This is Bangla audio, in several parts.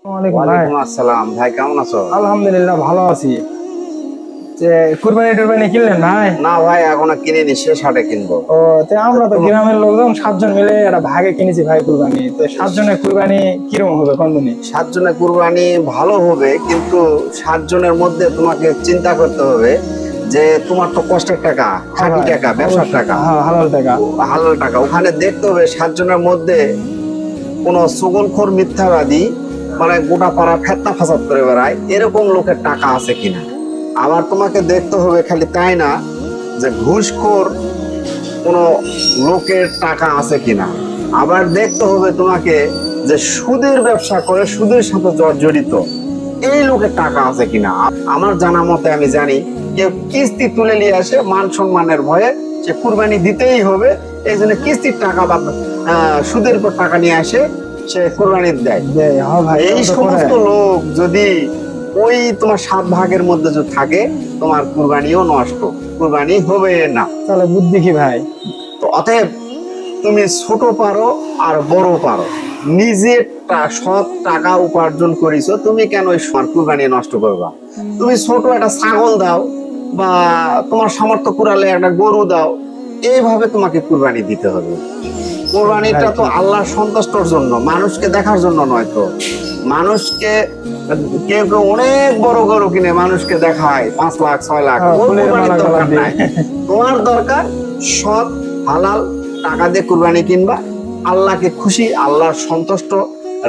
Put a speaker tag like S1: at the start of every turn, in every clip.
S1: ওয়ালাইকুম আসসালাম ভাই, কেমন আছো?
S2: আলহামদুলিল্লাহ ভালো আছি। যে কুরবানি টুরবানি কিনলেন ভাই?
S1: না ভাই, এখনো কিনিনি, শেষ হাটে কিনবো।
S2: ও আমরা তো গ্রামের লোকজন 7 জন মিলে একটা ভাগে কিনেছি ভাই কুরবানি। তো 7 জনের কুরবানি কিরকম হবে কোনদিনই?
S1: 7 জনের কুরবানি ভালো হবে, কিন্তু 7 জনের মধ্যে তোমাকে চিন্তা করতে হবে যে তোমার তো কষ্টের টাকা, খাঁটি টাকা, ব্যবসার টাকা,
S2: হালাল টাকা।
S1: হালাল টাকা। ওখানে দেখতে হবে 7 জনের মধ্যে কোনো সুগলখোর মিথ্যাবাদী, মানে গোটা পাড়া ফেতনা ফাসাদ করে বেড়ায়, এরকম লোকের টাকা আছে কিনা। আবার তোমাকে দেখতে হবে খালি তাই না, যে ঘুষখোর কোনো লোকের টাকা আছে কিনা। আবার দেখতে হবে তোমাকে যে সুদের ব্যবসা করে, সুদের সাথে জড়িত এই লোকের টাকা আছে কিনা। আমার জানা মতে আমি জানি, কেউ কিস্তি তুলে নিয়ে আসে মান সম্মানের ভয়ে, সে কুরবানি দিতেই হবে, এই জন্য কিস্তির টাকা বা সুদের উপর টাকা নিয়ে আসে, সে কুরবানি দেয়। এই সমস্ত লোক যদি ওই তোমার 7 ভাগের মধ্যে যদি থাকে, তোমার কুরবানিও নষ্ট, কুরবানি হবে না।
S2: তাহলে বুদ্ধি কি ভাই?
S1: তো অতএব তুমি ছোট পারো আর বড় পারো, নিজের সৎ টাকা উপার্জন করিছো, তুমি কেন ওই কুরবানি নষ্ট করবা? তুমি ছোট একটা ছাগল দাও, বা তোমার সামর্থ্য কুড়ালে একটা গরু দাও, এইভাবে তোমাকে কুরবানি দিতে হবে। কোরবানিটা তো আল্লাহর সন্তুষ্টর জন্য, মানুষকে দেখার জন্য নয়। তো মানুষকে কেউ কেউ অনেক বড় গরু কিনে মানুষকে দেখায় 5 লাখ 6 লাখ, কোরবানির দরকার নাই। তোমার দরকার সৎ হালাল টাকা দিয়ে কুরবানি কিনবা, আল্লাহকে খুশি, আল্লাহর সন্তুষ্ট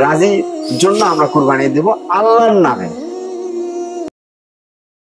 S1: রাজির জন্য আমরা কুরবানি দিব আল্লাহর নামে।